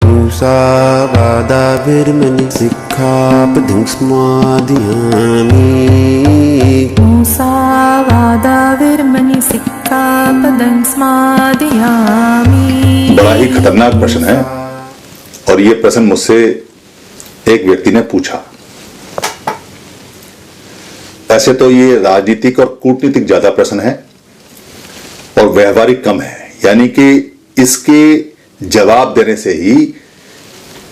मूसावादाभिर्मनि सिक्खापदं समादयामि। मूसावादाभिर्मनि सिक्खापदं समादयामि। बड़ा ही खतरनाक प्रश्न है और ये प्रश्न मुझसे एक व्यक्ति ने पूछा। ऐसे तो ये राजनीतिक और कूटनीतिक ज्यादा प्रश्न है और व्यवहारिक कम है, यानी कि इसके जवाब देने से ही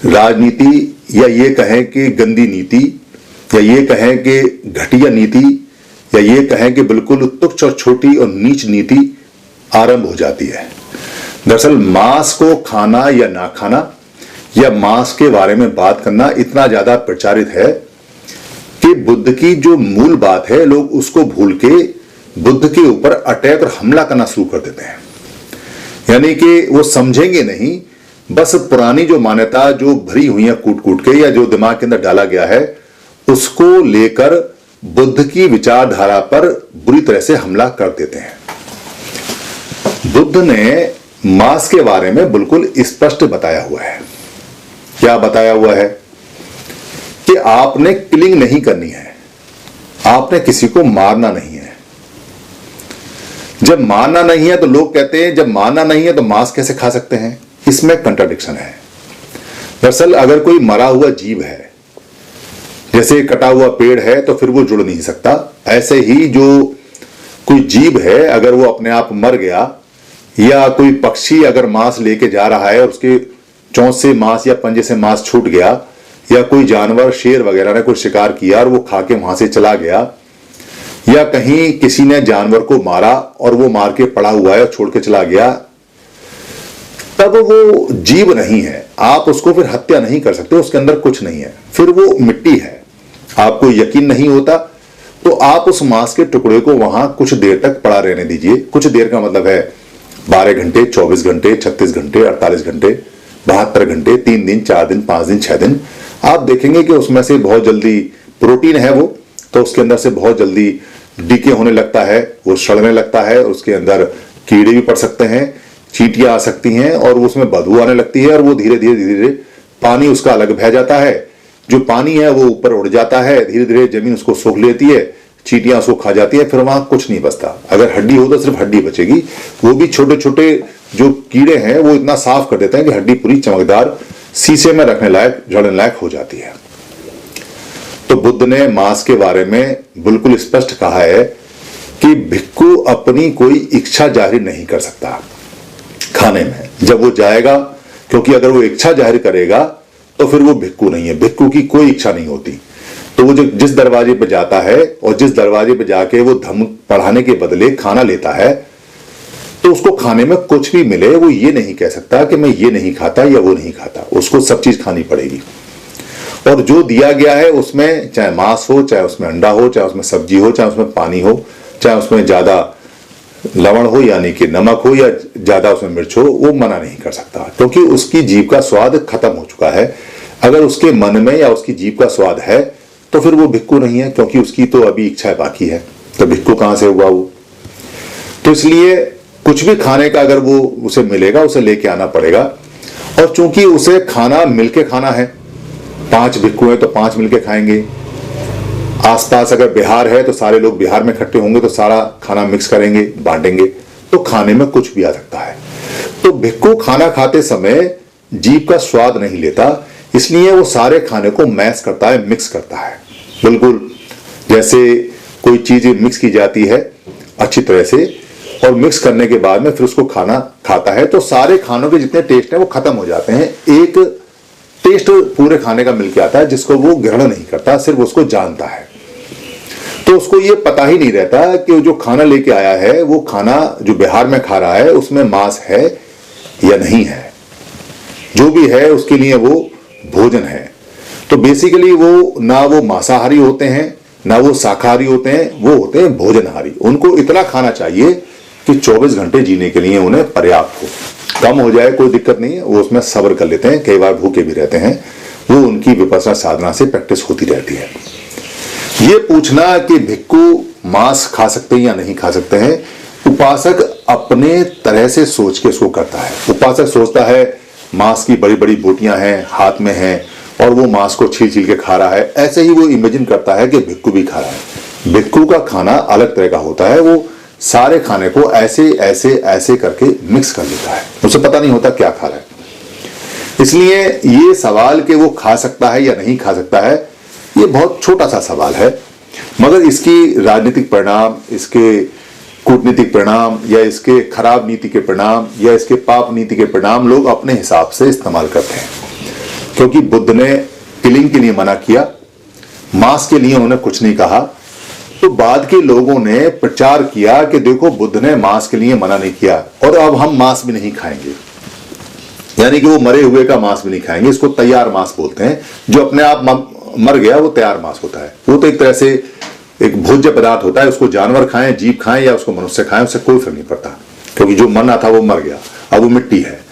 राजनीति या ये कहें कि गंदी नीति या ये कहें कि घटिया नीति या ये कहें कि बिल्कुल तुच्छ और छोटी और नीच नीति आरंभ हो जाती है। दरअसल मांस को खाना या ना खाना या मांस के बारे में बात करना इतना ज्यादा प्रचारित है कि बुद्ध की जो मूल बात है लोग उसको भूल के बुद्ध के ऊपर अटैक और हमला करना शुरू कर देते हैं। यानी कि वो समझेंगे नहीं, बस पुरानी जो मान्यता जो भरी हुई है कूट कूट के या जो दिमाग के अंदर डाला गया है उसको लेकर बुद्ध की विचारधारा पर बुरी तरह से हमला कर देते हैं। बुद्ध ने मांस के बारे में बिल्कुल स्पष्ट बताया हुआ है। क्या बताया हुआ है कि आपने किलिंग नहीं करनी है, आपने किसी को मारना नहीं है। जब मारना नहीं है तो लोग कहते हैं जब मारना नहीं है तो मांस कैसे खा सकते हैं, इसमें कंट्राडिक्शन है। दरअसल अगर कोई मरा हुआ जीव है, जैसे कटा हुआ पेड़ है तो फिर वो जुड़ नहीं सकता, ऐसे ही जो कोई जीव है अगर वो अपने आप मर गया या कोई पक्षी अगर मांस लेके जा रहा है और उसके चोंच से मांस या पंजे से मांस छूट गया या कोई जानवर शेर वगैरह ने कोई शिकार किया और वो खा के वहां से चला गया या कहीं किसी ने जानवर को मारा और वो मार के पड़ा हुआ है और छोड़ के चला गया, तब वो जीव नहीं है। आप उसको फिर हत्या नहीं कर सकते, उसके अंदर कुछ नहीं है, फिर वो मिट्टी है। आपको यकीन नहीं होता तो आप उस मांस के टुकड़े को वहां कुछ देर तक पड़ा रहने दीजिए। कुछ देर का मतलब है 12 घंटे, 24 घंटे, 36 घंटे, 48 घंटे, 72 घंटे, 3 दिन, 4 दिन, 5 दिन, 6 दिन। आप देखेंगे कि उसमें से बहुत जल्दी प्रोटीन है वो, तो उसके अंदर से बहुत जल्दी डीके होने लगता है, वो सड़ने लगता है, उसके अंदर कीड़े भी पड़ सकते हैं, चींटियां आ सकती हैं और उसमें बदबू आने लगती है और वो धीरे धीरे धीरे धीरे पानी उसका अलग बह जाता है। जो पानी है वो ऊपर उड़ जाता है, धीरे धीरे जमीन उसको सोख लेती है, चींटियां उसको खा जाती है, फिर वहां कुछ नहीं बचता। अगर हड्डी हो तो सिर्फ हड्डी बचेगी, वो भी छोटे छोटे जो कीड़े हैं वो इतना साफ कर देते हैं कि हड्डी पूरी चमकदार शीशे में रखने लायक, जड़ने लायक हो जाती है। तो बुद्ध ने मांस के बारे में बिल्कुल स्पष्ट कहा है कि भिक्खु अपनी कोई इच्छा जाहिर नहीं कर सकता खाने में जब वो जाएगा, क्योंकि अगर वो इच्छा जाहिर करेगा तो फिर वो भिक्खु नहीं है। भिक्खु की कोई इच्छा नहीं होती। तो वो जो जिस दरवाजे पे जाता है और जिस दरवाजे पे जाके वो धर्म पढ़ाने के बदले खाना लेता है तो उसको खाने में कुछ भी मिले वो ये नहीं कह सकता कि मैं ये नहीं खाता या वो नहीं खाता, उसको सब चीज खानी पड़ेगी। और जो दिया गया है उसमें चाहे मांस हो, चाहे उसमें अंडा हो, चाहे उसमें सब्जी हो, चाहे उसमें पानी हो, चाहे उसमें ज्यादा लवण हो यानी कि नमक हो या ज्यादा उसमें मिर्च हो, वो मना नहीं कर सकता, क्योंकि उसकी जीभ का स्वाद खत्म हो चुका है। अगर उसके मन में या उसकी जीभ का स्वाद है तो फिर वो भिक्खु नहीं है, क्योंकि उसकी तो अभी इच्छा बाकी है। तो भिक्खु कहां से हुआ वो? तो इसलिए कुछ भी खाने का अगर वो उसे मिलेगा उसे लेके आना पड़ेगा। और चूंकि उसे खाना मिलके खाना है, 5 भिक्खु हैं तो 5 मिलके खाएंगे। आसपास अगर बिहार है तो सारे लोग बिहार में इकट्ठे होंगे तो सारा खाना मिक्स करेंगे, बांटेंगे, तो खाने में कुछ भी आ सकता है। तो भिक्खु खाना खाते समय जीभ का स्वाद नहीं लेता, इसलिए वो सारे खाने को मैश करता है, मिक्स करता है। बिल्कुल जैसे कोई चीज मिक्स की जाती है अच्छी तरह से और मिक्स करने के बाद में फिर उसको खाना खाता है तो सारे खानों के जितने टेस्ट हैं वो खत्म हो जाते हैं। एक टेस्ट पूरे खाने का मिलके आता है जिसको वो ग्रहण नहीं करता, सिर्फ उसको जानता है। तो उसको ये पता ही नहीं रहता कि जो खाना लेके आया है वो खाना जो बिहार में खा रहा है उसमें मांस है या नहीं है। जो भी है उसके लिए वो भोजन है। तो बेसिकली वो ना वो मांसाहारी होते हैं ना वो शाकाहारी होते हैं, वो होते हैं भोजनहारी। उनको इतना खाना चाहिए कि 24 घंटे जीने के लिए उन्हें पर्याप्त हो। कम हो जाए कोई दिक्कत नहीं है, वो उसमें सब्र कर लेते हैं, कई बार भूखे भी रहते हैं, वो उनकी विपश्यना साधना से प्रैक्टिस होती रहती है। ये पूछना कि भिक्खु मांस खा सकते हैं या नहीं खा सकते हैं, उपासक अपने तरह से सोच के सो करता है। उपासक सोचता है मांस की बड़ी बड़ी बोटियां हैं, हाथ में हैं, और वो मांस को छील छील के खा रहा है। ऐसे ही वो इमेजिन करता है कि भिक्खु भी खा रहा है। भिक्खु का खाना अलग तरह का होता है, वो सारे खाने को ऐसे ऐसे ऐसे करके मिक्स कर लेता है, उसे पता नहीं होता क्या खा रहा है। इसलिए ये सवाल कि वो खा सकता है या नहीं खा सकता है, ये बहुत छोटा सा सवाल है, मगर इसकी राजनीतिक परिणाम, इसके कूटनीतिक परिणाम, या इसके खराब नीति के परिणाम, या इसके पाप नीति के परिणाम लोग अपने हिसाब से इस्तेमाल करते हैं। क्योंकि बुद्ध ने किलिंग के लिए मना किया, मांस के लिए उन्होंने कुछ नहीं कहा, तो बाद के लोगों ने प्रचार किया कि देखो बुद्ध ने मांस के लिए मना नहीं किया और अब हम मांस भी नहीं खाएंगे, यानी कि वो मरे हुए का मांस भी नहीं खाएंगे। इसको तैयार मांस बोलते हैं, जो अपने आप मर गया वो तैयार मांस होता है। वो तो एक तरह से एक भोज्य पदार्थ होता है, उसको जानवर खाएं, जीव खाएं या उसको मनुष्य खाएं, उससे कोई फर्क नहीं पड़ता, क्योंकि जो मरना था वो मर गया, अब वो मिट्टी है।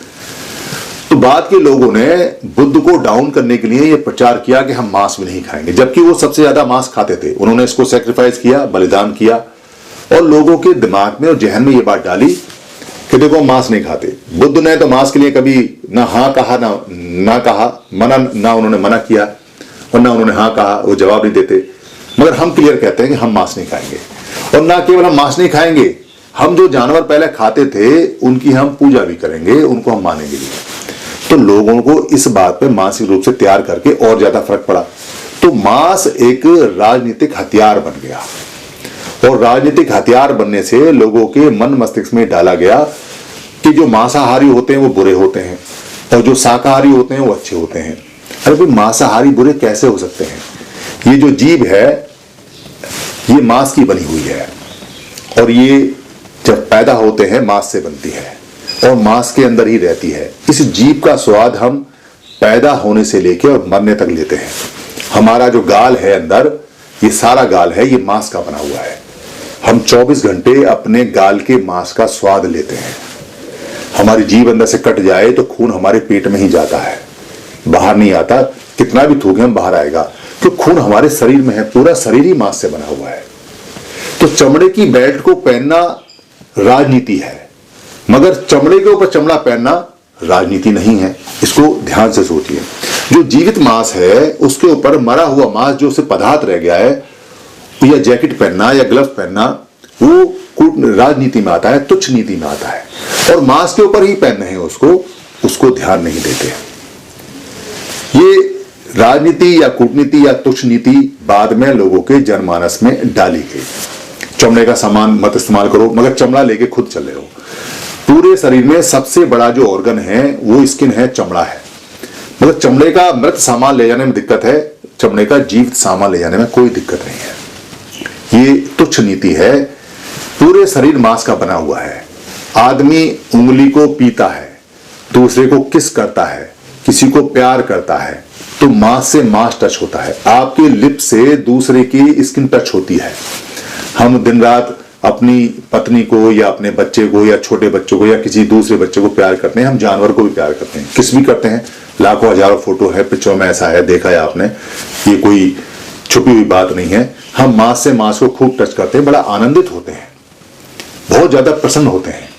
तो बाद के लोगों ने बुद्ध को डाउन करने के लिए ये प्रचार किया कि हम मांस भी नहीं खाएंगे, जबकि वो सबसे ज्यादा मांस खाते थे। उन्होंने इसको सेक्रीफाइस किया, बलिदान किया, और लोगों के दिमाग में और जहन में ये बात डाली कि देखो मांस नहीं खाते। बुद्ध ने तो मांस के लिए कभी ना हाँ कहा ना कहा, मना ना उन्होंने मना किया और ना उन्होंने हाँ कहा, वो जवाब नहीं देते। मगर हम क्लियर कहते हैं कि हम मांस नहीं खाएंगे, और ना केवल हम मांस नहीं खाएंगे, हम जो जानवर पहले खाते थे उनकी हम पूजा भी करेंगे, उनको हम मानेंगे भी। तो लोगों को इस बात पे मानसिक रूप से तैयार करके और ज्यादा फर्क पड़ा। तो मांस एक राजनीतिक हथियार बन गया, और राजनीतिक हथियार बनने से लोगों के मन मस्तिष्क में डाला गया कि जो मांसाहारी होते हैं वो बुरे होते हैं और जो शाकाहारी होते हैं वो अच्छे होते हैं। अरे भाई, मांसाहारी बुरे कैसे हो सकते हैं? ये जो जीभ है ये मांस की बनी हुई है, और ये जब पैदा होते हैं मांस से बनती है और मांस के अंदर ही रहती है। इस जीभ का स्वाद हम पैदा होने से लेकर और मरने तक लेते हैं। हमारा जो गाल है अंदर, ये सारा गाल है, ये मांस का बना हुआ है। हम 24 घंटे अपने गाल के मांस का स्वाद लेते हैं। हमारी जीभ अंदर से कट जाए तो खून हमारे पेट में ही जाता है, बाहर नहीं आता। कितना भी थूके हम बाहर आएगा, तो खून हमारे शरीर में है, पूरा शरीर ही मांस से बना हुआ है। तो चमड़े की बेल्ट को पहनना राजनीति है, मगर चमड़े के ऊपर चमड़ा पहनना राजनीति नहीं है। इसको ध्यान से सोचिए। जो जीवित मांस है उसके ऊपर मरा हुआ मांस जो उसे पदार्थ रह गया है, या जैकेट पहनना या ग्लव्स पहनना, वो राजनीति में आता है, तुच्छ नीति में आता है। और मांस के ऊपर ही पहनना है उसको ध्यान नहीं देते। ये राजनीति या कूटनीति या तुच्छ नीति बाद में लोगों के जनमानस में डाली गई। चमड़े का सामान मत इस्तेमाल करो, मगर चमड़ा लेके खुद चल रहे हो। पूरे शरीर में सबसे बड़ा जो ऑर्गन है वो स्किन है, चमड़ा है। मगर चमड़े का मृत सामान ले जाने में दिक्कत है, चमड़े का जीवित सामान ले जाने में कोई दिक्कत नहीं है। ये तुच्छ नीति है। पूरे शरीर मांस का बना हुआ है। आदमी उंगली को पीता है, दूसरे को किस करता है, किसी को प्यार करता है, तो मांस से मांस टच होता है। आपके लिप से दूसरे की स्किन टच होती है। हम दिन रात अपनी पत्नी को या अपने बच्चे को या छोटे बच्चों को या किसी दूसरे बच्चे को प्यार करते हैं। हम जानवर को भी प्यार करते हैं, किस भी करते हैं। लाखों हजारों फोटो है, पिक्चरों में ऐसा है, देखा है आपने, ये कोई छुपी हुई बात नहीं है। हम मांस से मांस को खूब टच करते हैं, बड़ा आनंदित होते हैं, बहुत ज्यादा प्रसन्न होते हैं।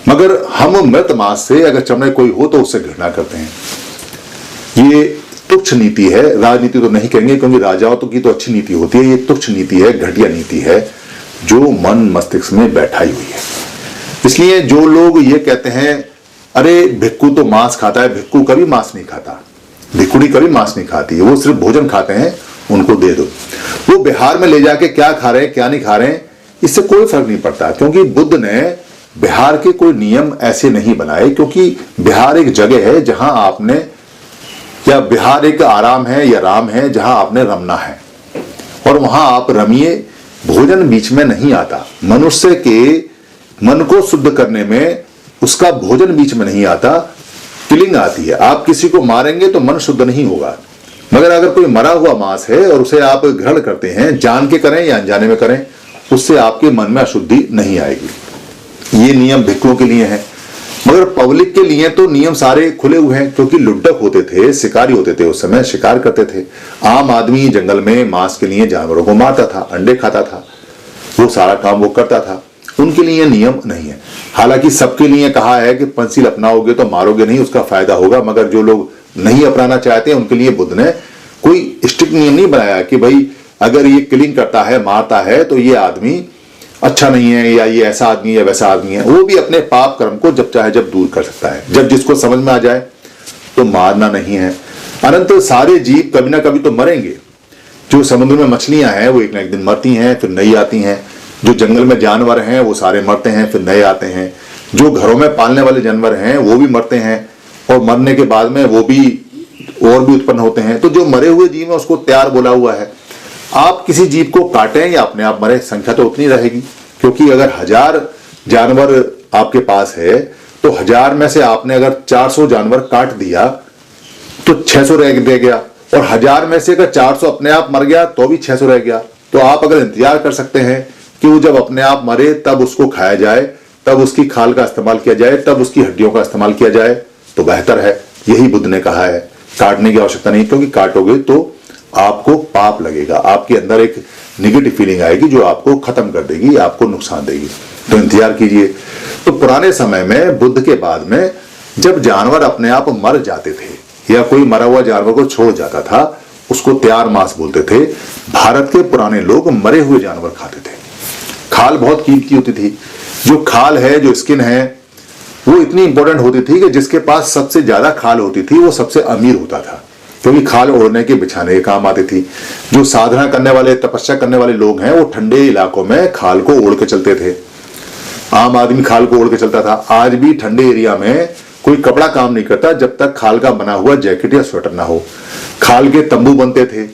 मगर हम मृत मांस से अगर चमड़े कोई हो तो उससे घृणा करते हैं। ये तुच्छ नीति है। राजनीति तो नहीं कहेंगे, क्योंकि राजाओं की तो अच्छी नीति होती है। ये तुच्छ नीति है, घटिया नीति है, जो मन मस्तिष्क में बैठाई हुई है। इसलिए जो लोग ये कहते हैं अरे भिक्खु तो मांस खाता है, भिक्खु कभी मांस नहीं खाता, भिक्खुड़ी कभी मांस नहीं खाती, वो सिर्फ भोजन खाते हैं, उनको दे दो। वो बिहार में ले जाके क्या खा रहे हैं क्या नहीं खा रहे हैं, इससे कोई फर्क नहीं पड़ता। क्योंकि बुद्ध ने बिहार के कोई नियम ऐसे नहीं बनाए, क्योंकि बिहार एक जगह है जहां आपने, या बिहार एक आराम है या राम है जहां आपने रमना है, और वहां आप रमिए। भोजन बीच में नहीं आता। मनुष्य के मन को शुद्ध करने में उसका भोजन बीच में नहीं आता, किलिंग आती है। आप किसी को मारेंगे तो मन शुद्ध नहीं होगा। मगर अगर कोई मरा हुआ मांस है और उसे आप ग्रहण करते हैं, जान के करें या अनजाने में करें, उससे आपके मन में अशुद्धि नहीं आएगी। ये नियम भिक्खुओं के लिए है। मगर पब्लिक के लिए तो नियम सारे खुले हुए हैं, क्योंकि लुड्डक होते थे, शिकारी होते थे, उस समय शिकार करते थे। आम आदमी जंगल में मांस के लिए जानवरों को मारता था, अंडे खाता था, वो सारा काम वो करता था। उनके लिए नियम नहीं है। हालांकि सबके लिए कहा है कि पंचशील अपनाओगे तो मारोगे नहीं, उसका फायदा होगा, मगर जो लोग नहीं अपनाना चाहते हैं उनके लिए बुद्ध ने कोई स्ट्रिक्ट नियम नहीं बनाया कि भाई अगर ये किलिंग करता है, मारता है, तो ये आदमी अच्छा नहीं है, या ये ऐसा आदमी है, वैसा आदमी है। वो भी अपने पाप कर्म को जब चाहे जब दूर कर सकता है, जब जिसको समझ में आ जाए। तो मारना नहीं है। अनंत सारे जीव कभी ना कभी तो मरेंगे। जो समुद्र में मछलियां हैं वो एक ना एक दिन मरती हैं, फिर नई आती हैं। जो जंगल में जानवर हैं वो सारे मरते हैं, फिर नए आते हैं। जो घरों में पालने वाले जानवर हैं वो भी मरते हैं, और मरने के बाद में वो भी और भी उत्पन्न होते हैं। तो जो मरे हुए जीव है उसको त्यार बोला हुआ है। आप किसी जीव को काटें या अपने आप मरे, संख्या तो उतनी रहेगी, क्योंकि अगर 1000 जानवर आपके पास है तो 1000 में से आपने अगर 400 जानवर काट दिया तो 600 रह गया, और 1000 में से अगर 400 अपने आप मर गया तो भी 600 रह गया। तो आप अगर इंतजार कर सकते हैं कि वो जब अपने आप मरे तब उसको खाया जाए, तब उसकी खाल का इस्तेमाल किया जाए, तब उसकी हड्डियों का इस्तेमाल किया जाए, तो बेहतर है। यही बुद्ध ने कहा है, काटने की आवश्यकता नहीं, क्योंकि काटोगे तो आपको पाप लगेगा, आपके अंदर एक निगेटिव फीलिंग आएगी जो आपको खत्म कर देगी, आपको नुकसान देगी। तो इंतजार कीजिए। तो पुराने समय में बुद्ध के बाद में जब जानवर अपने आप मर जाते थे या कोई मरा हुआ जानवर को छोड़ जाता था, उसको त्यार मांस बोलते थे। भारत के पुराने लोग मरे हुए जानवर खाते थे। खाल बहुत कीमती होती थी। जो खाल है, जो स्किन है, वो इतनी इंपॉर्टेंट होती थी कि जिसके पास सबसे ज्यादा खाल होती थी वो सबसे अमीर होता था, क्योंकि खाल ओढ़ने के बिछाने के काम आती थी। जो साधना करने वाले, तपस्या करने वाले लोग हैं वो ठंडे इलाकों में खाल को ओढ़ के चलते थे। आम आदमी खाल को ओढ़ के चलता था। आज भी ठंडे एरिया में कोई कपड़ा काम नहीं करता जब तक खाल का बना हुआ जैकेट या स्वेटर ना हो। खाल के तंबू बनते थे।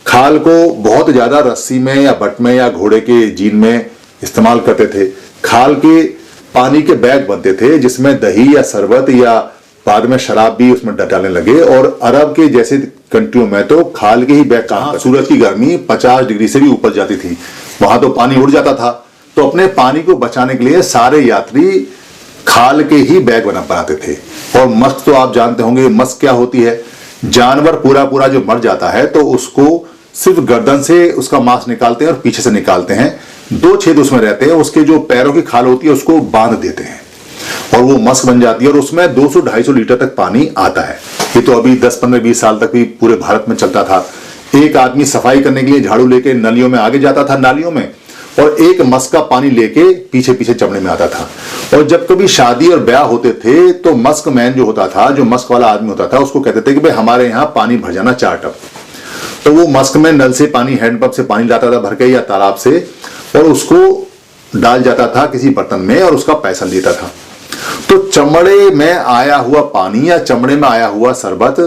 खाल को बहुत ज्यादा रस्सी में या बट में या घोड़े के जीन में इस्तेमाल करते थे। खाल के पानी के बैग बनते थे जिसमें दही या शरबत या बाद में शराब भी उसमें डालने लगे। और अरब के जैसे कंट्रियों में तो खाल के ही बैग कहां, सूरज की गर्मी 50 डिग्री से भी ऊपर जाती थी, वहां तो पानी उड़ जाता था। तो अपने पानी को बचाने के लिए सारे यात्री खाल के ही बैग बनाते थे। और मस्क तो आप जानते होंगे, मस्क क्या होती है। जानवर पूरा पूरा जो मर जाता है तो उसको सिर्फ गर्दन से उसका मांस निकालते हैं और पीछे से निकालते हैं। 2 छेद उसमें रहते हैं, उसके जो पैरों की खाल होती है उसको बांध देते हैं और वो मस्क बन जाती है। और उसमें 200-250 लीटर तक पानी आता है। ये तो अभी 10, 15, 20 साल तक भी पूरे भारत में चलता था। एक आदमी सफाई करने के लिए झाड़ू लेके नलियों में आगे जाता था, नालियों में, और एक मस्क का पानी लेके पीछे पीछे चमड़े में आता था। और जब कभी शादी और ब्याह होते थे तो मस्क मैन जो होता था, जो मस्क वाला आदमी होता था, उसको कहते थे कि भाई हमारे यहाँ पानी भर जाना 4 टब। तो वो मस्क में नल से पानी, हैंडपंप से पानी लाता था भर के या तालाब से, और उसको डाल जाता था किसी बर्तन में और उसका पैसा लेता था। तो चमड़े में आया हुआ पानी या चमड़े में आया हुआ शरबत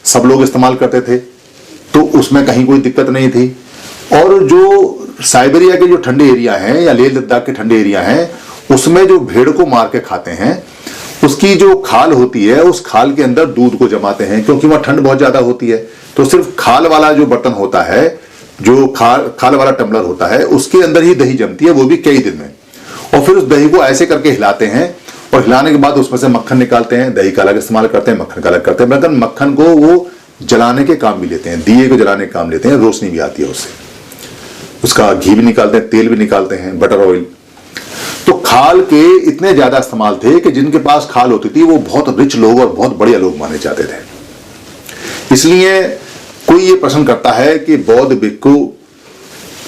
सब लोग इस्तेमाल करते थे, तो उसमें कहीं कोई दिक्कत नहीं थी। और जो साइबेरिया के जो ठंडे एरिया हैं या लेह लद्दाख के ठंडे एरिया हैं, उसमें जो भेड़ को मार के खाते हैं, उसकी जो खाल होती है उस खाल के अंदर दूध को जमाते हैं, क्योंकि वहां ठंड बहुत ज्यादा होती है। तो सिर्फ खाल वाला जो बर्तन होता है, जो खाल वाला टम्बलर होता है, उसके अंदर ही दही जमती है, वो भी कई दिन में। और फिर उस दही को ऐसे करके हिलाते हैं, और हिलाने के बाद उसमें से मक्खन निकालते हैं। दही का अलग इस्तेमाल करते हैं, मक्खन का अलग करते हैं। मगर मक्खन को वो जलाने के काम भी लेते हैं, दिए को जलाने के काम लेते हैं, रोशनी भी आती है उससे। उसका घी भी निकालते हैं, तेल भी निकालते हैं, बटर ऑयल। तो खाल के इतने ज्यादा इस्तेमाल थे कि जिनके पास खाल होती थी वो बहुत रिच लोग और बहुत बढ़िया लोग माने जाते थे। इसलिए कोई ये प्रश्न करता है कि बौद्ध भिक्खु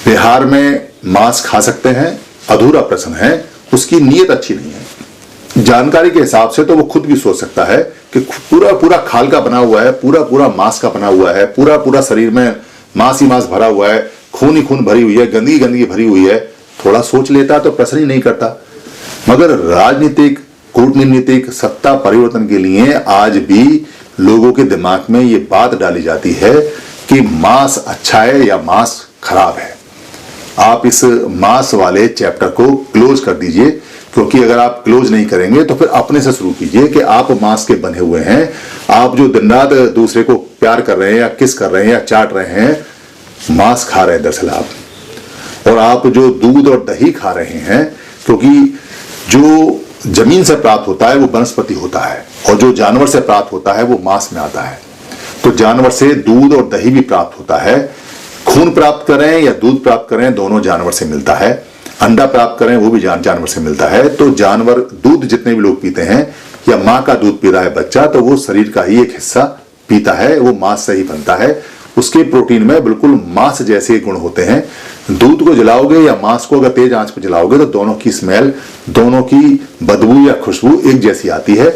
बिहार में मांस खा सकते हैं, अधूरा प्रश्न है, उसकी नीयत अच्छी नहीं है। जानकारी के हिसाब से तो वो खुद भी सोच सकता है कि पूरा पूरा खाल का बना हुआ है, पूरा पूरा मांस का बना हुआ है, पूरा पूरा शरीर में मांस ही मांस भरा हुआ है, खून ही खून भरी हुई है, गंदगी गंदगी भरी हुई है। थोड़ा सोच लेता तो प्रश्न ही नहीं करता। मगर राजनीतिक, कूटनीतिक, सत्ता परिवर्तन के लिए आज भी लोगों के दिमाग में ये बात डाली जाती है कि मांस अच्छा है या मांस खराब है। आप इस मांस वाले चैप्टर को क्लोज कर दीजिए, क्योंकि अगर आप क्लोज नहीं करेंगे तो फिर अपने से शुरू कीजिए कि आप मांस के बने हुए हैं। आप जो दिन रात दूसरे को प्यार कर रहे हैं या किस कर रहे हैं या चाट रहे हैं, मांस खा रहे हैं दरअसल आप। और आप जो दूध और दही खा रहे हैं, क्योंकि जो जमीन से प्राप्त होता है वो वनस्पति होता है, और जो जानवर से प्राप्त होता है वो मांस में आता है। तो जानवर से दूध और दही भी प्राप्त होता है। खून प्राप्त करें या दूध प्राप्त करें, दोनों जानवर से मिलता है। अंडा प्राप्त करें वो भी जानवर से मिलता है। तो जानवर दूध जितने भी लोग पीते हैं या माँ का दूध पी रहा है बच्चा, तो वो शरीर का ही एक हिस्सा पीता है, वो मांस से ही बनता है। उसके प्रोटीन में बिल्कुल मांस जैसे गुण होते हैं। दूध को जलाओगे या मांस को अगर तेज आंच पर जलाओगे तो दोनों की स्मेल, दोनों की बदबू या खुशबू एक जैसी आती है।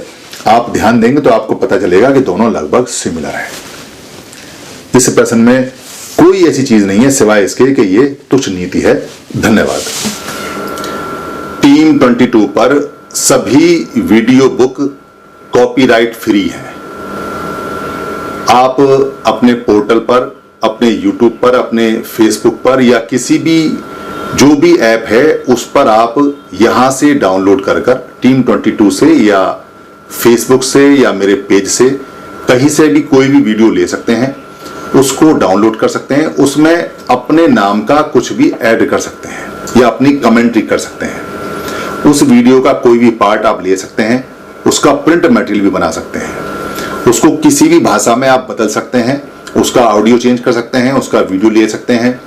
आप ध्यान देंगे तो आपको पता चलेगा कि दोनों लगभग सिमिलर है। इस प्रश्न में कोई ऐसी चीज नहीं है सिवाय इसके कि ये तुच्छ नीति है। धन्यवाद। टीम 22 पर सभी वीडियो बुक कॉपीराइट फ्री हैं। आप अपने पोर्टल पर, अपने यूट्यूब पर, अपने फेसबुक पर या किसी भी जो भी ऐप है उस पर आप यहां से डाउनलोड कर टीम 22 से या फेसबुक से या मेरे पेज से कहीं से भी कोई भी वीडियो ले सकते हैं, उसको डाउनलोड कर सकते हैं। उसमें अपने नाम का कुछ भी ऐड कर सकते हैं या अपनी कमेंट्री कर सकते हैं। उस वीडियो का कोई भी पार्ट आप ले सकते हैं, उसका प्रिंट मटेरियल भी बना सकते हैं, उसको किसी भी भाषा में आप बदल सकते हैं, उसका ऑडियो चेंज कर सकते हैं, उसका वीडियो ले सकते हैं।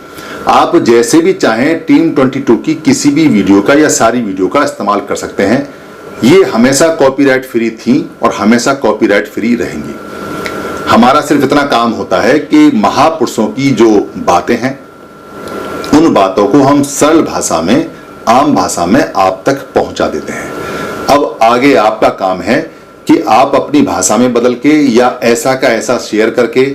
आप जैसे भी चाहें टीम 22 की किसी भी वीडियो का या सारी वीडियो का इस्तेमाल कर सकते हैं। ये हमेशा कॉपीराइट फ्री थी और हमेशा कॉपीराइट फ्री रहेंगी। हमारा सिर्फ इतना काम होता है कि महापुरुषों की जो बातें हैं उन बातों को हम सरल भाषा में, आम भाषा में आप तक पहुंचा देते हैं। अब आगे आपका काम है कि आप अपनी भाषा में बदल के या ऐसा का ऐसा शेयर करके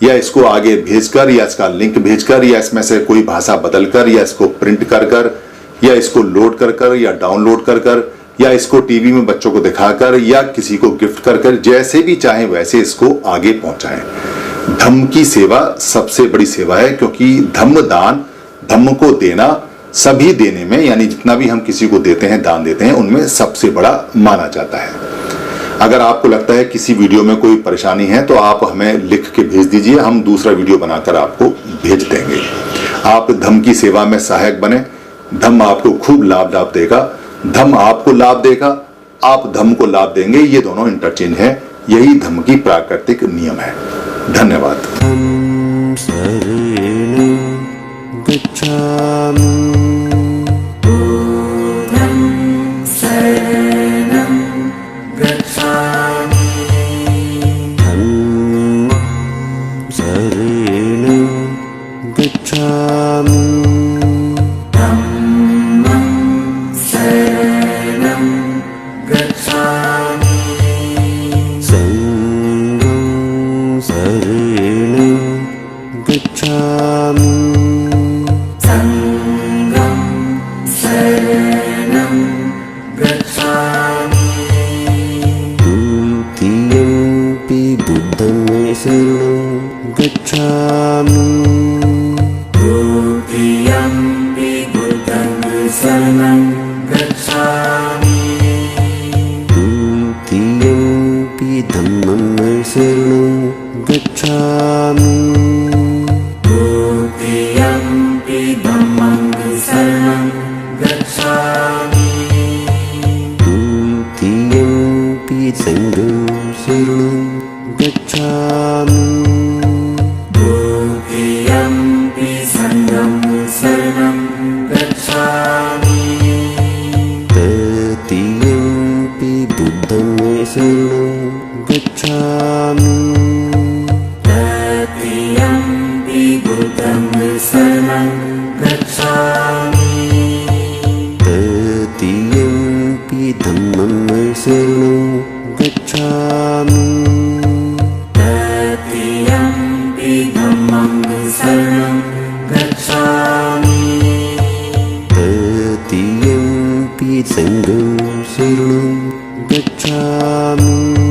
या इसको आगे भेजकर या इसका लिंक भेजकर या इसमें से कोई भाषा बदलकर या इसको प्रिंट कर या इसको लोड कर या डाउनलोड कर या इसको टीवी में बच्चों को दिखाकर या किसी को गिफ्ट कर जैसे भी चाहे वैसे इसको आगे पहुंचाएं। धम्म की सेवा सबसे बड़ी सेवा है, क्योंकि धम्म दान, धम्म को देना सभी देने में, यानी जितना भी हम किसी को देते हैं, दान देते हैं, उनमें सबसे बड़ा माना जाता है। अगर आपको लगता है किसी वीडियो में कोई परेशानी है तो आप हमें लिख के भेज दीजिए, हम दूसरा वीडियो बनाकर आपको भेज देंगे। आप धम्म की सेवा में सहायक बने, धम्म आपको खूब लाभ देगा, धम्म आपको लाभ देगा, आप धम्म को लाभ देंगे, ये दोनों इंटरचेंज है। यही धम्म की प्राकृतिक नियम है। धन्यवाद। Sangam Saranam Gacchami.